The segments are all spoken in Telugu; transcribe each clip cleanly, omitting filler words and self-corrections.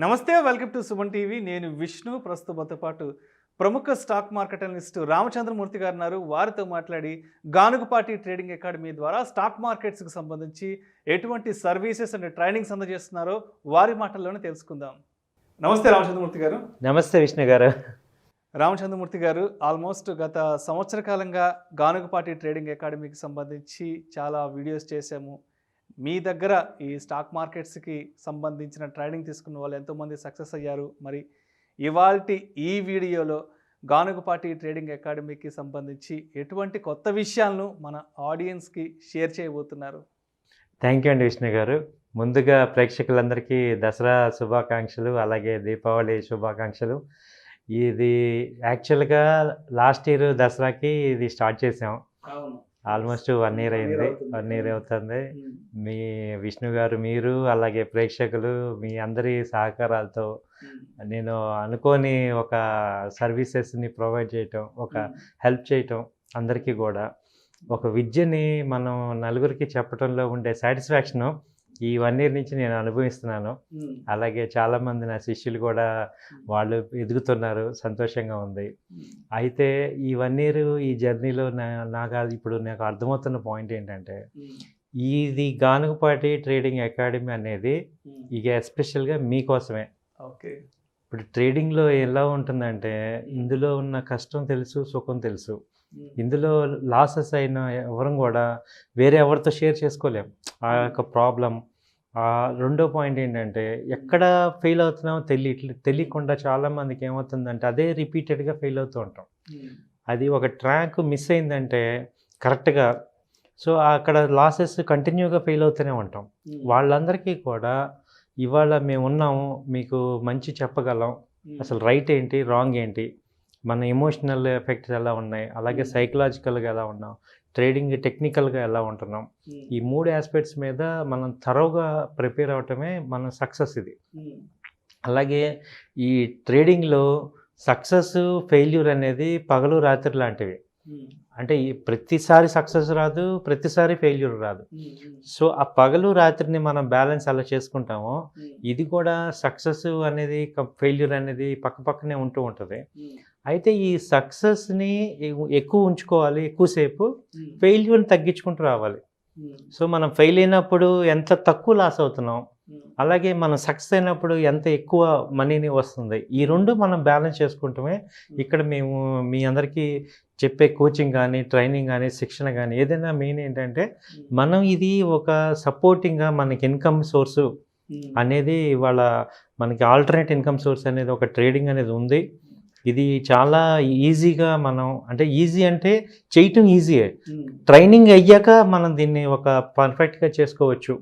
నమస్తే, వెల్కమ్ టు సుమన్ టీవీ. నేను విష్ణు. ప్రస్తుతంతో పాటు ప్రముఖ స్టాక్ మార్కెట్ అనలిస్ట్ రామచంద్ర మూర్తి గారు ఉన్నారు. వారితో మాట్లాడి గానుగపాటి ట్రేడింగ్ అకాడమీ ద్వారా స్టాక్ మార్కెట్స్కి సంబంధించి ఎటువంటి సర్వీసెస్ అండ్ ట్రైనింగ్స్ అందజేస్తున్నారో వారి మాటల్లోనే తెలుసుకుందాం. నమస్తే రామచంద్రమూర్తి గారు. నమస్తే విష్ణు గారు. రామచంద్రమూర్తి గారు, ఆల్మోస్ట్ గత సంవత్సర కాలంగా గానుగపాటి ట్రేడింగ్ అకాడమీకి సంబంధించి చాలా వీడియోస్ చేశాము. మీ దగ్గర ఈ స్టాక్ మార్కెట్స్కి సంబంధించిన ట్రైనింగ్ తీసుకున్న వాళ్ళు ఎంతోమంది సక్సెస్ అయ్యారు. మరి ఇవాల్టి ఈ వీడియోలో గానుగపాటి ట్రేడింగ్ అకాడమీకి సంబంధించి ఎటువంటి కొత్త విషయాలను మన ఆడియన్స్కి షేర్ చేయబోతున్నారు? థ్యాంక్ యూ అండి విష్ణు గారు. ముందుగా ప్రేక్షకులందరికీ దసరా శుభాకాంక్షలు, అలాగే దీపావళి శుభాకాంక్షలు. ఇది యాక్చువల్గా లాస్ట్ ఇయర్ దసరాకి ఇది స్టార్ట్ చేసాం. ఆల్మోస్ట్ 1 year అయింది. 1 year అవుతుంది. మీ విష్ణు గారు, మీరు అలాగే ప్రేక్షకులు మీ అందరి సహకారాలతో నేను అనుకోని ఒక సర్వీసెస్ని ప్రొవైడ్ చేయటం, ఒక హెల్ప్ చేయటం, అందరికీ కూడా ఒక విద్యని మనం నలుగురికి చెప్పడంలో ఉండే సాటిస్ఫాక్షను ఈ 1 year నుంచి నేను అనుభవిస్తున్నాను. అలాగే చాలామంది నా శిష్యులు కూడా వాళ్ళు ఎదుగుతున్నారు, సంతోషంగా ఉంది. అయితే ఈ 1 year ఈ జర్నీలో నాకు అర్థమవుతున్న పాయింట్ ఏంటంటే, ఇది గానుగపాటి ట్రేడింగ్ అకాడమీ అనేది ఇక ఎస్పెషల్గా మీకోసమే. ఓకే. ఇప్పుడు ట్రేడింగ్లో ఎలా ఉంటుందంటే, ఇందులో ఉన్న కష్టం తెలుసు, సుఖం తెలుసు. ఇందులో లాసెస్ అయిన ఎవరం కూడా వేరే ఎవరితో షేర్ చేసుకోలేం ఆ యొక్క ప్రాబ్లం. రెండో పాయింట్ ఏంటంటే, ఎక్కడ ఫెయిల్ అవుతున్నామో తెలియకుండా చాలామందికి ఏమవుతుందంటే అదే రిపీటెడ్గా ఫెయిల్ అవుతూ ఉంటాం. అది ఒక ట్రాక్ మిస్ అయిందంటే కరెక్ట్గా, సో అక్కడ లాసెస్ కంటిన్యూగా ఫెయిల్ అవుతూనే ఉంటాం. వాళ్ళందరికీ కూడా ఇవాళ మేము ఉన్నాము, మీకు మంచి చెప్పగలం, అసలు రైట్ ఏంటి రాంగ్ ఏంటి, మన ఎమోషనల్ ఎఫెక్ట్స్ ఎలా ఉన్నాయి, అలాగే సైకలాజికల్గా ఎలా ఉన్నాం, ట్రేడింగ్ టెక్నికల్గా ఎలా ఉంటున్నాం, ఈ 3 ఆస్పెక్ట్స్ మీద మనం థరోగా ప్రిపేర్ అవటమే మన సక్సెస్ ఇది. అలాగే ఈ ట్రేడింగ్లో సక్సెస్ ఫెయిల్యూర్ అనేది పగలు రాత్రి లాంటివి. అంటే ప్రతిసారి సక్సెస్ రాదు, ప్రతిసారి ఫెయిల్యూర్ రాదు. సో ఆ పగలు రాత్రిని మనం బ్యాలెన్స్ అలా చేసుకుంటామో, ఇది కూడా సక్సెస్ అనేది ఫెయిల్యూర్ అనేది పక్కనే ఉంటూ ఉంటుంది. అయితే ఈ సక్సెస్ని ఎక్కువ ఉంచుకోవాలి, ఎక్కువసేపు ఫెయిల్యూర్ని తగ్గించుకుంటూ రావాలి. సో మనం ఫెయిల్ అయినప్పుడు ఎంత తక్కువ లాస్ అవుతున్నాం, అలాగే మనం సక్సెస్ అయినప్పుడు ఎంత ఎక్కువ మనీని వస్తుంది, ఈ రెండు మనం బ్యాలెన్స్ చేసుకుంటామే ఇక్కడ మేము మీ అందరికీ చెప్పే కోచింగ్ కానీ, ట్రైనింగ్ కానీ, శిక్షణ కానీ ఏదైనా మెయిన్ ఏంటంటే, మనం ఇది ఒక సపోర్టింగ్గా మనకి ఇన్కమ్ సోర్సు అనేది ఇవాళ మనకి ఆల్టర్నేట్ ఇన్కమ్ సోర్స్ అనేది ఒక ట్రేడింగ్ అనేది ఉంది. ఇది చాలా ఈజీగా మనం, అంటే ఈజీ అంటే చేయటం ఈజీయే, ట్రైనింగ్ అయ్యాక మనం దీన్ని ఒక పర్ఫెక్ట్గా చేసుకోవచ్చు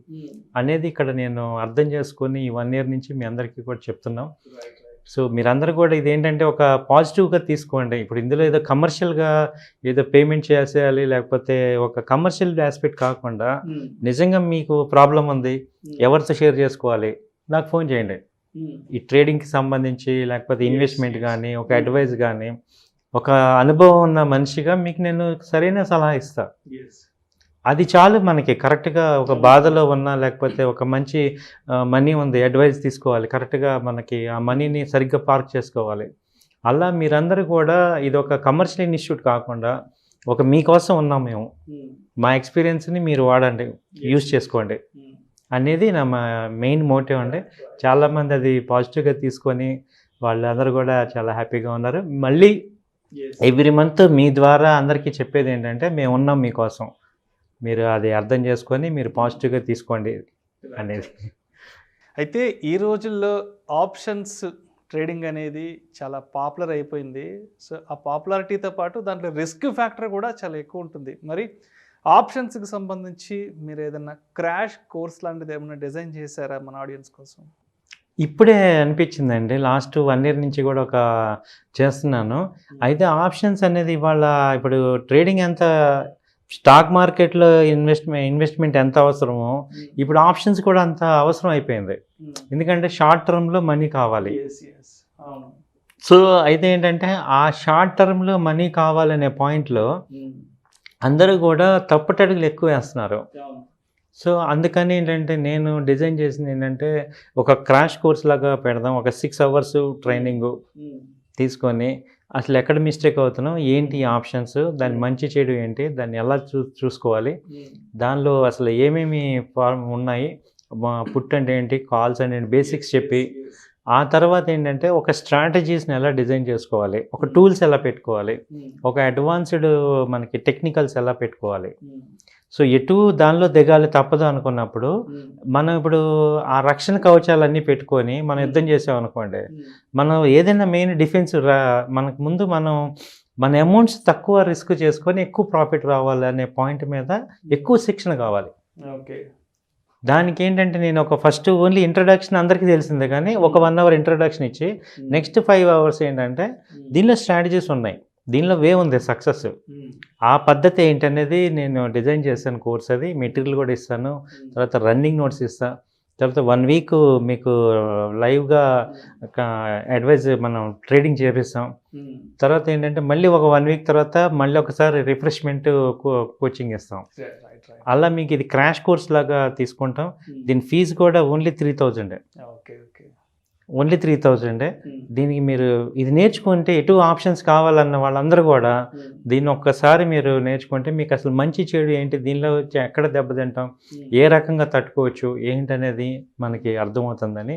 అనేది ఇక్కడ నేను అర్థం చేసుకొని ఈ 1 year నుంచి మీ అందరికీ కూడా చెప్తున్నాం. సో మీరందరూ కూడా ఇదేంటంటే ఒక పాజిటివ్గా తీసుకోండి. ఇప్పుడు ఇందులో ఏదో కమర్షియల్గా ఏదో పేమెంట్ చేసేయాలి, లేకపోతే ఒక కమర్షియల్ ఆస్పెక్ట్ కాకుండా నిజంగా మీకు ప్రాబ్లం ఉంది, ఎవరితో షేర్ చేసుకోవాలి, నాకు ఫోన్ చేయండి. ఈ ట్రేడింగ్కి సంబంధించి లేకపోతే ఇన్వెస్ట్మెంట్ కానీ, ఒక అడ్వైస్ కానీ, ఒక అనుభవం ఉన్న మనిషిగా మీకు నేను సరైన సలహా ఇస్తాను. అది చాలు మనకి. కరెక్ట్గా ఒక బాధలో ఉన్నా, లేకపోతే ఒక మంచి మనీ ఉంది, అడ్వైస్ తీసుకోవాలి, కరెక్ట్గా మనకి ఆ మనీని సరిగ్గా పార్క్ చేసుకోవాలి. అలా మీరందరూ కూడా ఇది ఒక కమర్షియల్ ఇన్స్టిట్యూట్ కాకుండా ఒక మీకోసం ఉన్నాం మేము, మా ఎక్స్పీరియన్స్ని మీరు వాడండి, యూజ్ చేసుకోండి అనేది నా మెయిన్ మోటివ్ అండి. చాలామంది అది పాజిటివ్గా తీసుకొని వాళ్ళందరూ కూడా చాలా హ్యాపీగా ఉన్నారు. మళ్ళీ ఎవ్రీ మంత్ మీ ద్వారా అందరికీ చెప్పేది ఏంటంటే, మేము ఉన్నాం మీకోసం, మీరు అది అర్థం చేసుకొని మీరు పాజిటివ్గా తీసుకోండి అనేది. అయితే ఈ రోజుల్లో ఆప్షన్స్ ట్రేడింగ్ అనేది చాలా పాపులర్ అయిపోయింది. సో ఆ పాపులారిటీతో పాటు దాంట్లో రిస్క్ ఫ్యాక్టర్ కూడా చాలా ఎక్కువ ఉంటుంది. మరి ఆప్షన్స్కి సంబంధించి మీరు ఏదైనా క్రాష్ కోర్స్ లాంటిది ఏమైనా డిజైన్ చేశారా మన ఆడియన్స్ కోసం? ఇప్పుడే అనిపించిందండి, లాస్ట్ 1 year నుంచి కూడా ఒక చేస్తున్నాను. అయితే ఆప్షన్స్ అనేది ఇవాళ ఇప్పుడు ట్రేడింగ్ ఎంత, స్టాక్ మార్కెట్లో ఇన్వెస్ట్మెంట్ ఎంత అవసరమో, ఇప్పుడు ఆప్షన్స్ కూడా అంత అవసరం అయిపోయింది. ఎందుకంటే షార్ట్ టర్మ్లో మనీ కావాలి. సో అయితే ఏంటంటే, ఆ షార్ట్ టర్మ్లో మనీ కావాలనే పాయింట్లో అందరూ కూడా తప్పటడుగులు ఎక్కువ వేస్తున్నారు. సో అందుకని ఏంటంటే నేను డిజైన్ చేసింది ఏంటంటే ఒక క్రాష్ కోర్స్ లాగా పెడదాం. ఒక 6 అవర్స్ ట్రైనింగు తీసుకొని అసలు ఎక్కడ మిస్టేక్ అవుతున్నాం, ఏంటి ఆప్షన్స్, దాని మంచి చెడు ఏంటి, దాన్ని ఎలా చూసుకోవాలి, దానిలో అసలు ఏమేమి ఫార్మ్ ఉన్నాయి, పుట్ అంటే ఏంటి, కాల్స్ అంటే ఏంటి, బేసిక్స్ చెప్పి ఆ తర్వాత ఏంటంటే ఒక స్ట్రాటజీస్ని ఎలా డిజైన్ చేసుకోవాలి, ఒక టూల్స్ ఎలా పెట్టుకోవాలి, ఒక అడ్వాన్స్డ్ మనకి టెక్నికల్స్ ఎలా పెట్టుకోవాలి. సో ఎటు దానిలో దిగాలి తప్పదు అనుకున్నప్పుడు మనం ఇప్పుడు ఆ రక్షణ కవచాలన్నీ పెట్టుకొని మనం యుద్ధం చేసామనుకోండి, మనం ఏదైనా మెయిన్ డిఫెన్స్ మనకు ముందు మన అమౌంట్స్ తక్కువ రిస్క్ చేసుకొని ఎక్కువ ప్రాఫిట్ రావాలి అనే పాయింట్ మీద ఎక్కువ శిక్షణ కావాలి. ఓకే, దానికి ఏంటంటే నేను ఒక ఫస్ట్ ఓన్లీ ఇంట్రడక్షన్ అందరికీ తెలిసిందే, కానీ ఒక 1 అవర్ ఇంట్రడక్షన్ ఇచ్చి నెక్స్ట్ 5 అవర్స్ ఏంటంటే దీనిలో స్ట్రాటజీస్ ఉన్నాయి, దీనిలో వే ఉంది సక్సెస్, ఆ పద్ధతి ఏంటనేది నేను డిజైన్ చేశాను. కోర్స్ అది మెటీరియల్ కూడా ఇస్తాను, తర్వాత రన్నింగ్ నోట్స్ ఇస్తాను, తర్వాత 1 వీక్ మీకు లైవ్గా అడ్వైజ్ మనం ట్రేడింగ్ చేపిస్తాం. తర్వాత ఏంటంటే మళ్ళీ ఒక 1 వీక్ తర్వాత మళ్ళీ ఒకసారి రిఫ్రెష్మెంట్ కోచింగ్ ఇస్తాం. అలా మీకు ఇది క్రాష్ కోర్స్ లాగా తీసుకుంటాం. దీని ఫీజు కూడా ఓన్లీ 3000. ఓన్లీ 3000. దీనికి మీరు ఇది నేర్చుకుంటే ఎటు ఆప్షన్స్ కావాలన్న వాళ్ళందరూ కూడా దీన్ని ఒక్కసారి మీరు నేర్చుకుంటే మీకు అసలు మంచి చెడు ఏంటి, దీనిలో ఎక్కడ దెబ్బతింటాం, ఏ రకంగా తట్టుకోవచ్చు ఏంటనేది మనకి అర్థమవుతుందని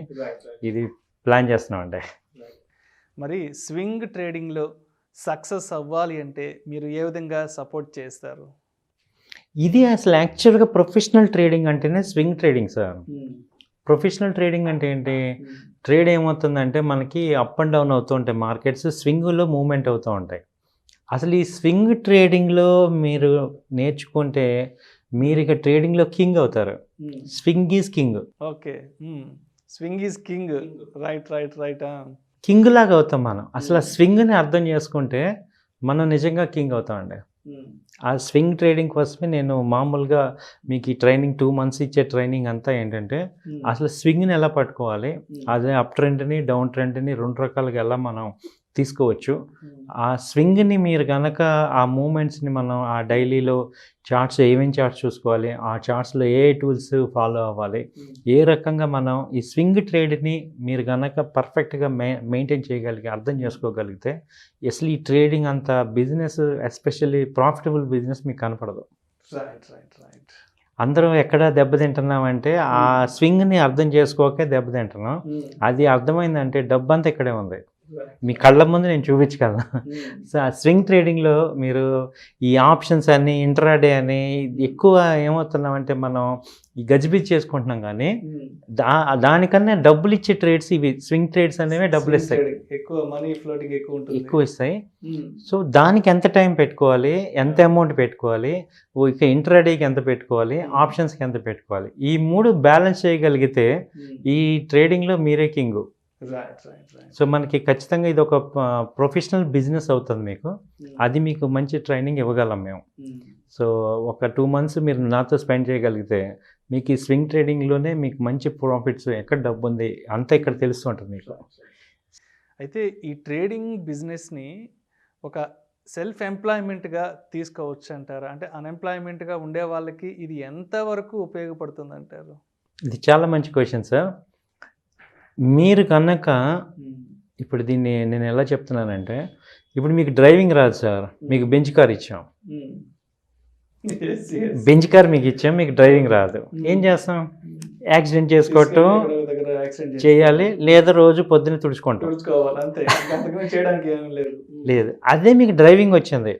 ఇది ప్లాన్ చేస్తున్నామండి. మరి స్వింగ్ ట్రేడింగ్లో సక్సెస్ అవ్వాలి అంటే మీరు ఏ విధంగా సపోర్ట్ చేస్తారు? ఇది అసలు యాక్చువల్గా ప్రొఫెషనల్ ట్రేడింగ్ అంటేనే swing trading sir. Professional trading అంటే ఏంటి, ట్రేడ్ ఏమవుతుందంటే మనకి అప్ అండ్ డౌన్ అవుతూ ఉంటాయి మార్కెట్స్, స్వింగ్లో మూవ్మెంట్ అవుతూ ఉంటాయి. అసలు ఈ స్వింగ్ ట్రేడింగ్లో మీరు నేర్చుకుంటే మీరు ఇక ట్రేడింగ్లో కింగ్ అవుతారు. Swing is king. Okay, swing is king. Right. King లాగా అవుతాం మనం. అసలు ఆ స్వింగ్ని అర్థం చేసుకుంటే మనం నిజంగా కింగ్ అవుతామండి. ఆ స్వింగ్ ట్రేడింగ్ కోసమే నేను మామూలుగా మీకు ఈ ట్రైనింగ్ 2 months ఇచ్చే ట్రైనింగ్ అంతా ఏంటంటే అసలు స్వింగ్ని ఎలా పట్టుకోవాలి, అదే అప్ ట్రెండ్ని డౌన్ ట్రెండ్ని 2 రకాలుగా ఎలా మనం తీసుకోవచ్చు. ఆ స్వింగ్ని మీరు కనుక ఆ మూమెంట్స్ని మనం ఆ డైలీలో చార్ట్స్ ఏమేమి చార్ట్స్ చూసుకోవాలి, ఆ చార్ట్స్లో ఏ టూల్స్ ఫాలో అవ్వాలి, ఏ రకంగా మనం ఈ స్వింగ్ ట్రేడ్ని మీరు కనుక పర్ఫెక్ట్గా మెయింటైన్ చేయగలిగి అర్థం చేసుకోగలిగితే అసలు ఈ ట్రేడింగ్ అంత బిజినెస్, ఎస్పెషల్లీ ప్రాఫిటబుల్ బిజినెస్ మీకు కనపడదు. అందరం ఎక్కడ దెబ్బతింటున్నామంటే ఆ స్వింగ్ని అర్థం చేసుకోకే దెబ్బతింటున్నాం. అది అర్థమైందంటే డబ్బు అంతా ఇక్కడే ఉంది, మీ కళ్ళ ముందు నేను చూపించగలను. సో ఆ స్వింగ్ ట్రేడింగ్లో మీరు ఈ ఆప్షన్స్ అని ఇంట్రాడే అని ఎక్కువ ఏమవుతున్నామంటే మనం ఈ గజిబిజి చేసుకుంటున్నాం, కానీ దానికన్నా డబ్బులు ఇచ్చే ట్రేడ్స్ ఇవి స్వింగ్ ట్రేడ్స్ అనేవి డబ్బులు ఇస్తాయి, ఎక్కువ మనీ ఫ్లోటింగ్ ఎక్కువ ఇస్తాయి. సో దానికి ఎంత టైం పెట్టుకోవాలి, ఎంత అమౌంట్ పెట్టుకోవాలి, ఇక ఇంట్రాడేకి ఎంత పెట్టుకోవాలి, ఆప్షన్స్కి ఎంత పెట్టుకోవాలి, ఈ 3 బ్యాలెన్స్ చేయగలిగితే ఈ ట్రేడింగ్లో మీరే కింగు. సో మనకి ఖచ్చితంగా ఇది ఒక ప్రొఫెషనల్ బిజినెస్ అవుతుంది మీకు. అది మీకు మంచి ట్రైనింగ్ ఇవ్వగలం మేము. సో ఒక 2 months మీరు నాతో స్పెండ్ చేయగలిగితే మీకు ఈ స్వింగ్ ట్రేడింగ్లోనే మీకు మంచి ప్రాఫిట్స్, ఎక్కడ డబ్బు ఉంది అంతా ఇక్కడ తెలుస్తుంటుంది మీకు. అయితే ఈ ట్రేడింగ్ బిజినెస్ని ఒక సెల్ఫ్ ఎంప్లాయ్మెంట్గా తీసుకోవచ్చు అంటారా? అంటే అన్ఎంప్లాయ్మెంట్గా ఉండే వాళ్ళకి ఇది ఎంతవరకు ఉపయోగపడుతుంది అంటారు? ఇది చాలా మంచి క్వశ్చన్ సార్. మీరు కనుక ఇప్పుడు దీన్ని నేను ఎలా చెప్తున్నానంటే, ఇప్పుడు మీకు డ్రైవింగ్ రాదు సార్, మీకు బెంచ్ కార్ ఇచ్చాం, బెంచ్ కార్ మీకు ఇచ్చాం, మీకు డ్రైవింగ్ రాదు, ఏం చేస్తాం? యాక్సిడెంట్ చేసుకోవటం చేయాలి, లేదా రోజు పొద్దున్న తుడుచుకుంటాం, లేదు. అదే మీకు డ్రైవింగ్ వచ్చింది,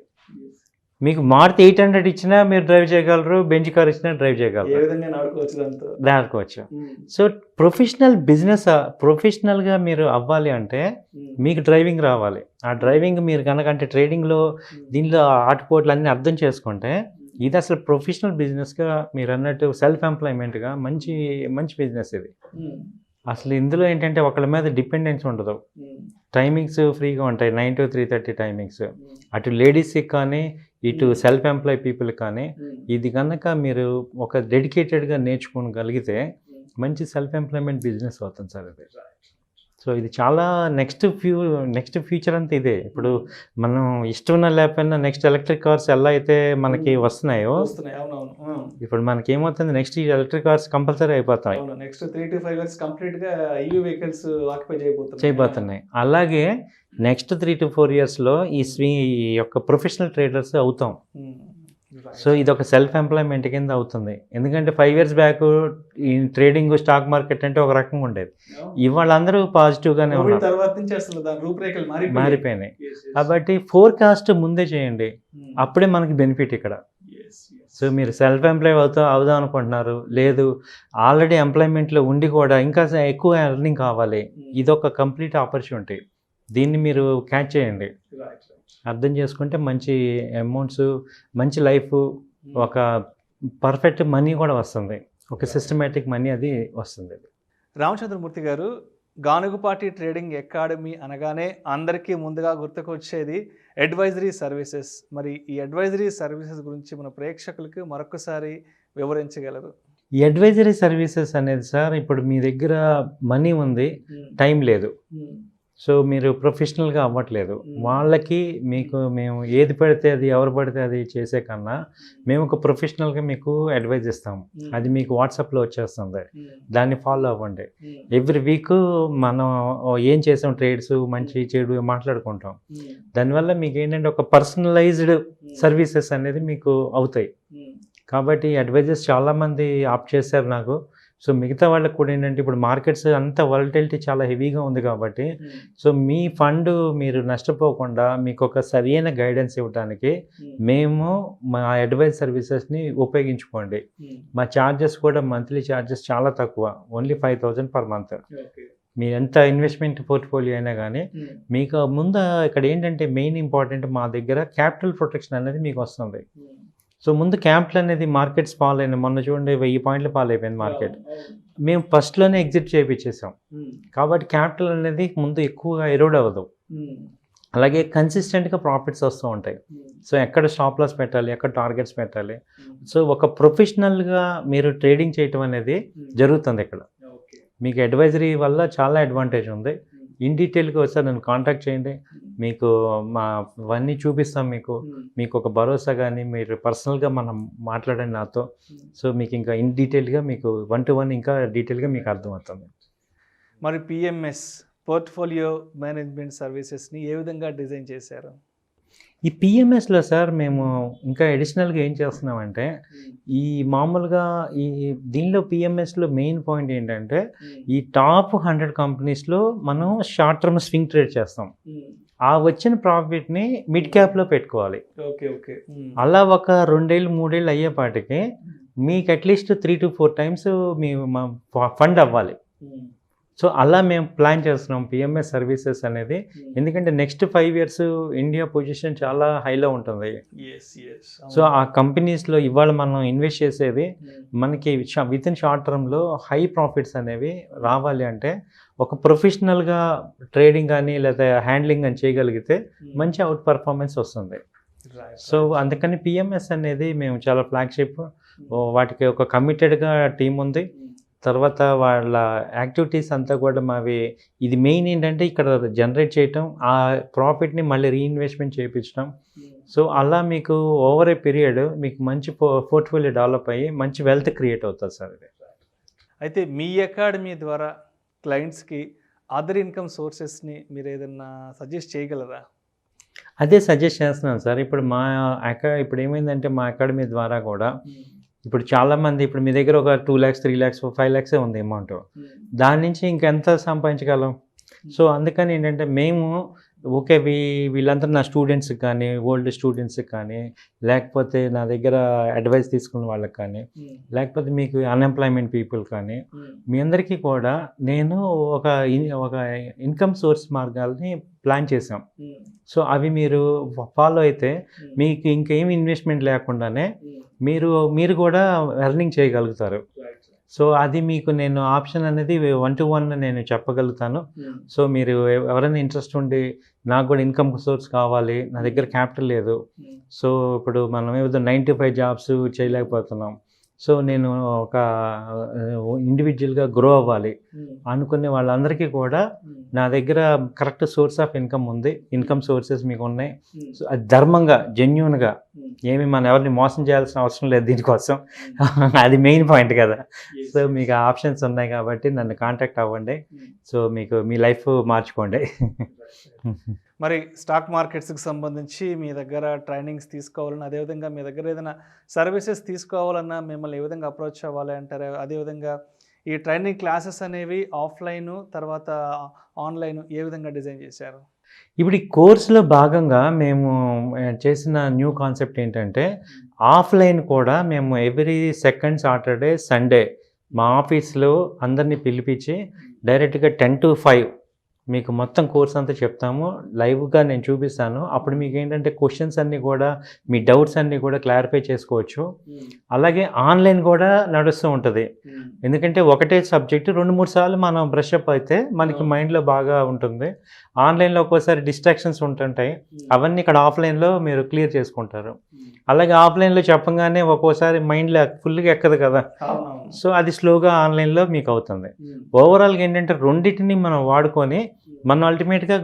మీకు మారుతి 800 ఇచ్చినా మీరు డ్రైవ్ చేయగలరు, బెంచ్ కార్ ఇచ్చినా డ్రైవ్ చేయగలరు, దాడుకోవచ్చు. సో ప్రొఫెషనల్ బిజినెస్, ప్రొఫెషనల్గా మీరు అవ్వాలి అంటే మీకు డ్రైవింగ్ రావాలి. ఆ డ్రైవింగ్ మీరు కనుక అంటే ట్రేడింగ్లో దీనిలో ఆటుపోట్లు అన్నీ అర్థం చేసుకుంటే ఇది అసలు ప్రొఫెషనల్ బిజినెస్గా మీరు అన్నట్టు సెల్ఫ్ ఎంప్లాయ్మెంట్గా మంచి మంచి బిజినెస్ ఇది. అసలు ఇందులో ఏంటంటే ఒకళ్ళ మీద డిపెండెన్స్ ఉండదు, టైమింగ్స్ ఫ్రీగా ఉంటాయి, 9 to 3:30 టైమింగ్స్. అటు లేడీస్కి కానీ ఇటు సెల్ఫ్ ఎంప్లాయ్ పీపుల్ కానీ ఇది కనుక మీరు ఒక డెడికేటెడ్గా నేర్చుకోగలిగితే మంచి సెల్ఫ్ ఎంప్లాయ్మెంట్ బిజినెస్ అవుతుంది సార్. అది సో ఇది చాలా నెక్స్ట్ ఫ్యూచర్ అంతా ఇదే. ఇప్పుడు మనం ఇష్టం లేకపోయినా నెక్స్ట్ ఎలక్ట్రిక్ కార్స్ ఎలా అయితే మనకి వస్తున్నాయో, ఇప్పుడు మనకి ఏమవుతుంది, నెక్స్ట్ ఈ ఎలక్ట్రిక్ కార్స్ కంపల్సరీ అయిపోతాయి. నెక్స్ట్ 3 to 5 years కంప్లీట్ గా ఈవీ వెహికల్స్ ఆక్యుపై చేయబోతున్నాయి. అలాగే నెక్స్ట్ 3 to 4 yearsలో ఈ యొక్క ప్రొఫెషనల్ ట్రేడర్స్ అవుతాం. సో ఇది ఒక సెల్ఫ్ ఎంప్లాయ్మెంట్ కింద అవుతుంది. ఎందుకంటే 5 years బ్యాక్ ఈ ట్రేడింగ్ స్టాక్ మార్కెట్ అంటే ఒక రకంగా ఉండేది. ఇవాళ అందరూ పాజిటివ్గానే ఉన్నారు, తర్వాత నుంచి అసలు దాని రూపురేఖలు మారిపోయినాయి. కాబట్టి ఫోర్కాస్ట్ ముందే చేయండి, అప్పుడే మనకి బెనిఫిట్ ఇక్కడ. సో మీరు సెల్ఫ్ ఎంప్లాయ్ అవుదాం అనుకుంటున్నారు, లేదు ఆల్రెడీ ఎంప్లాయ్మెంట్లో ఉండి కూడా ఇంకా ఎక్కువ ఎర్నింగ్ కావాలి, ఇదొక కంప్లీట్ ఆపర్చునిటీ. దీన్ని మీరు క్యాచ్ చేయండి, అర్థం చేసుకుంటే మంచి అమౌంట్స్, మంచి లైఫ్, ఒక పర్ఫెక్ట్ మనీ కూడా వస్తుంది, ఒక సిస్టమేటిక్ మనీ అది వస్తుంది. రామచంద్రమూర్తి గారు, గానుగపాటి ట్రేడింగ్ అకాడమీ అనగానే అందరికీ ముందుగా గుర్తుకొచ్చేది అడ్వైజరీ సర్వీసెస్. మరి ఈ అడ్వైజరీ సర్వీసెస్ గురించి మన ప్రేక్షకులకు మరొకసారి వివరించగలరు? ఈ అడ్వైజరీ సర్వీసెస్ అనేది సార్, ఇప్పుడు మీ దగ్గర మనీ ఉంది, టైం లేదు, సో మీరు ప్రొఫెషనల్గా అవ్వట్లేదు, వాళ్ళకి మేము ఏది పడితే అది, ఎవరు పడితే అది చేసే కన్నా మేము ఒక ప్రొఫెషనల్గా మీకు అడ్వైజ్ ఇస్తాము. అది మీకు వాట్సాప్లో వచ్చేస్తుంది, దాన్ని ఫాలో అవ్వండి. ఎవ్రీ వీక్ మనం ఏం చేసాం, ట్రేడ్స్ మంచి చెడు మాట్లాడుకుంటాం. దానివల్ల మీకు ఏంటంటే ఒక పర్సనలైజ్డ్ సర్వీసెస్ అనేది మీకు అవుతాయి. కాబట్టి అడ్వైజర్స్ చాలామంది ఆప్ట్ చేశారు నాకు. సో మిగతా వాళ్ళకి కూడా ఏంటంటే, ఇప్పుడు మార్కెట్స్ అంతా వాలటిలిటీ చాలా హెవీగా ఉంది కాబట్టి, సో మీ ఫండ్ మీరు నష్టపోకుండా మీకు ఒక సరైన గైడెన్స్ ఇవ్వడానికి మేము మా అడ్వైజ్ సర్వీసెస్ని ఉపయోగించుకోండి. మా ఛార్జెస్ కూడా మంత్లీ ఛార్జెస్ చాలా తక్కువ, ఓన్లీ 5,000 per month. మీరు ఎంత ఇన్వెస్ట్మెంట్ పోర్ట్ఫోలియో అయినా కానీ మీకు ముందు ఇక్కడ ఏంటంటే మెయిన్ ఇంపార్టెంట్, మా దగ్గర క్యాపిటల్ ప్రొటెక్షన్ అనేది మీకు వస్తుంది. సో ముందు క్యాపిటల్ అనేది మార్కెట్స్ ఫాల్ అయినాయి, మొన్న చూడండి 1000 పాయింట్లు ఫాల్ అయిపోయింది మార్కెట్, మేము ఫస్ట్లోనే ఎగ్జిట్ చేయించేసాం. కాబట్టి క్యాపిటల్ అనేది ముందు ఎక్కువగా ఎరోడ్ అవ్వదు. అలాగే కన్సిస్టెంట్గా ప్రాఫిట్స్ వస్తూ ఉంటాయి. సో ఎక్కడ స్టాప్ లాస్ పెట్టాలి, ఎక్కడ టార్గెట్స్ పెట్టాలి, సో ఒక ప్రొఫెషనల్గా మీరు ట్రేడింగ్ చేయటం అనేది జరుగుతుంది ఇక్కడ. మీకు అడ్వైజరీ వల్ల చాలా అడ్వాంటేజ్ ఉంది. ఇన్ డీటెయిల్గా వస్తే నన్ను కాంటాక్ట్ చేయండి, మీకు అవన్నీ చూపిస్తాం. మీకు ఒక భరోసా కానీ, మీరు పర్సనల్గా మనం మాట్లాడండి నాతో. సో మీకు ఇంకా ఇన్ డీటెయిల్గా మీకు 1-to-1 ఇంకా డీటెయిల్గా మీకు అర్థమవుతుంది. మరి పిఎంఎస్ పోర్ట్ఫోలియో మేనేజ్మెంట్ సర్వీసెస్ని ఏ విధంగా డిజైన్ చేశారు? ఈ పిఎంఎస్లో సార్ మేము ఇంకా అడిషనల్గా ఏం చేస్తున్నామంటే, ఈ మామూలుగా దీనిలో పిఎంఎస్లో మెయిన్ పాయింట్ ఏంటంటే, ఈ టాప్ 100 కంపెనీస్లో మనం షార్ట్ టర్మ్ స్వింగ్ ట్రేడ్ చేస్తాం. ఆ వచ్చిన ప్రాఫిట్ని మిడ్ క్యాప్లో పెట్టుకోవాలి. అలా ఒక 2 ఏళ్ళు 3 ఏళ్ళు అయ్యేపాటికి మీకు at least 3 to 4 times me fund అవ్వాలి. సో అలా మేము ప్లాన్ చేస్తున్నాం పిఎంఎస్ సర్వీసెస్ అనేది. ఎందుకంటే నెక్స్ట్ 5 years ఇండియా పొజిషన్ చాలా హైలో ఉంటుంది. సో ఆ కంపెనీస్లో ఇవాళ మనం ఇన్వెస్ట్ చేసేది మనకి విత్ ఇన్ షార్ట్ టర్మ్లో హై ప్రాఫిట్స్ అనేవి రావాలి అంటే, ఒక ప్రొఫెషనల్గా ట్రేడింగ్ కానీ లేదా హ్యాండ్లింగ్ అని చేయగలిగితే మంచి అవుట్ పర్ఫార్మెన్స్ వస్తుంది. సో అందుకని పిఎంఎస్ అనేది మేము చాలా ఫ్లాగ్షిప్, వాటికి ఒక కమిటెడ్గా టీం ఉంది. తర్వాత వాళ్ళ యాక్టివిటీస్ అంతా కూడా మావి, ఇది మెయిన్ ఏంటంటే ఇక్కడ జనరేట్ చేయటం, ఆ ప్రాఫిట్ని మళ్ళీ రీఇన్వెస్ట్మెంట్ చేయించడం. సో అలా మీకు ఓవర్ ఏ పీరియడ్ మీకు మంచి పోర్ట్ఫోలియో డెవలప్ అయ్యి మంచి వెల్త్ క్రియేట్ అవుతుంది సార్. అయితే మీ అకాడమీ ద్వారా క్లయింట్స్కి అదర్ ఇన్కమ్ సోర్సెస్ని మీరు ఏదన్నా సజెస్ట్ చేయగలరా? అదే సజెస్ట్ చేస్తున్నాను సార్. ఇప్పుడు ఇప్పుడు ఏమైందంటే, మా అకాడమీ ద్వారా కూడా ఇప్పుడు చాలామంది, ఇప్పుడు మీ దగ్గర ఒక 2 lakhs 3 lakhs 5 lakhs ఉంది అమౌంట్, దాని నుంచి ఇంకెంత సంపాదించగలం? సో అందుకని ఏంటంటే మేము ఓకే వీళ్ళంతా నా స్టూడెంట్స్కి కానీ, ఓల్డ్ స్టూడెంట్స్కి కానీ, లేకపోతే నా దగ్గర అడ్వైస్ తీసుకున్న వాళ్ళకి కానీ, లేకపోతే మీకు అన్ఎంప్లాయ్మెంట్ పీపుల్ కానీ, మీ అందరికీ కూడా నేను ఒక ఇన్కమ్ సోర్స్ మార్గాల్ని ప్లాన్ చేసాం. సో అవి మీరు ఫాలో అయితే మీకు ఇంకేం ఇన్వెస్ట్మెంట్ లేకుండానే మీరు కూడా ఎర్నింగ్ చేయగలుగుతారు. సో అది మీకు నేను ఆప్షన్ అనేది 1-to-1 నేను చెప్పగలుగుతాను. సో మీరు ఎవరైనా ఇంట్రెస్ట్ ఉండి, నాకు కూడా ఇన్కమ్ సోర్స్ కావాలి, నా దగ్గర క్యాపిటల్ లేదు, సో ఇప్పుడు మనం ఏదో 9 to 5 జాబ్స్ చేయలేకపోతున్నాం, సో నేను ఒక ఇండివిజువల్గా గ్రో అవ్వాలి అనుకునే వాళ్ళందరికీ కూడా నా దగ్గర కరెక్ట్ సోర్స్ ఆఫ్ ఇన్కమ్ ఉంది, ఇన్కమ్ సోర్సెస్ మీకు ఉన్నాయి. సో అది ధర్మంగా జెన్యూన్గా ఏమి మనం ఎవరిని మోసం చేయాల్సిన అవసరం లేదు దీనికోసం. అది మెయిన్ పాయింట్ కదా. సో మీకు ఆప్షన్స్ ఉన్నాయి కాబట్టి నన్ను కాంటాక్ట్ అవ్వండి. సో మీకు మీ లైఫ్ మార్చుకోండి. మరి స్టాక్ మార్కెట్స్కి సంబంధించి మీ దగ్గర ట్రైనింగ్స్ తీసుకోవాలన్నా, అదేవిధంగా మీ దగ్గర ఏదైనా సర్వీసెస్ తీసుకోవాలన్నా మిమ్మల్ని ఏ విధంగా అప్రోచ్ అవ్వాలి అంటారు? అదేవిధంగా ఈ ట్రైనింగ్ క్లాసెస్ అనేవి ఆఫ్లైన్ తర్వాత ఆన్లైన్ ఏ విధంగా డిజైన్ చేశారు? ఇప్పుడు ఈ కోర్సులో భాగంగా మేము చేసిన న్యూ కాన్సెప్ట్ ఏంటంటే ఆఫ్లైన్ కూడా మేము ఎవ్రీ సెకండ్ సాటర్డే సండే మా ఆఫీస్లో అందరినీ పిలిపించి డైరెక్ట్గా 10 to 5 మీకు మొత్తం కోర్స్ అంతా చెప్తాము, లైవ్గా నేను చూపిస్తాను. అప్పుడు మీకు ఏంటంటే క్వశ్చన్స్ అన్నీ కూడా మీ డౌట్స్ అన్నీ కూడా క్లారిఫై చేసుకోవచ్చు. అలాగే ఆన్లైన్ కూడా నడుస్తూ ఉంటుంది. ఎందుకంటే ఒకటే సబ్జెక్టు 2-3 సార్లు మనం బ్రష్ అప్ అయితే మనకి మైండ్లో బాగా ఉంటుంది. ఆన్లైన్లో ఒక్కోసారి డిస్ట్రాక్షన్స్ ఉంటుంటాయి, అవన్నీ ఇక్కడ ఆఫ్లైన్లో మీరు క్లియర్ చేసుకుంటారు. అలాగే ఆఫ్లైన్లో చెప్పగానే ఒక్కోసారి మైండ్లో ఫుల్గా ఎక్కదు కదా, సో అది స్లోగా ఆన్లైన్లో మీకు అవుతుంది. ఓవరాల్గా ఏంటంటే రెండింటిని మనం వాడుకొని మనం అల్టిమేట్గా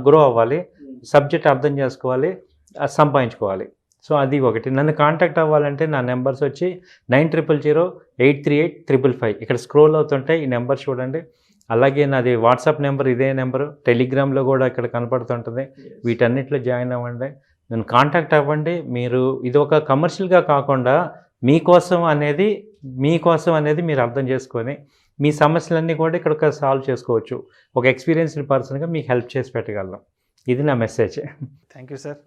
గ్రో అవ్వాలి, సబ్జెక్ట్ అర్థం చేసుకోవాలి, సంపాదించుకోవాలి. సో అది ఒకటి. నన్ను కాంటాక్ట్ అవ్వాలంటే నా నెంబర్స్ వచ్చి 9000-838-555. ఇక్కడ స్క్రోల్ అవుతుంటాయి, ఈ నెంబర్ చూడండి. అలాగే నాది వాట్సాప్ నెంబర్ ఇదే నెంబరు, టెలిగ్రామ్లో కూడా ఇక్కడ కనపడుతుంటుంది. వీటన్నిటిలో జాయిన్ అవ్వండి, నన్ను కాంటాక్ట్ అవ్వండి. మీరు ఇది ఒక కమర్షియల్గా కాకుండా మీకోసం అనేది మీరు అర్థం చేసుకొని మీ సమస్యలన్నీ కూడా ఇక్కడ సాల్వ్ చేసుకోవచ్చు. ఒక ఎక్స్పీరియన్స్డ్ పర్సన్గా మీకు హెల్ప్ చేసి పెట్టగలం. ఇది నా message. Thank you sir.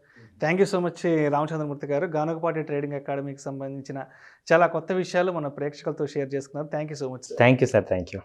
Thank you so much Ramachandramurthy గారు. గానుగపాటి ట్రేడింగ్ అకాడమీకి సంబంధించిన చాలా కొత్త విషయాలు మన ప్రేక్షకులతో షేర్ చేసుకున్నారు. Thank you so much. Thank you sir. Thank you.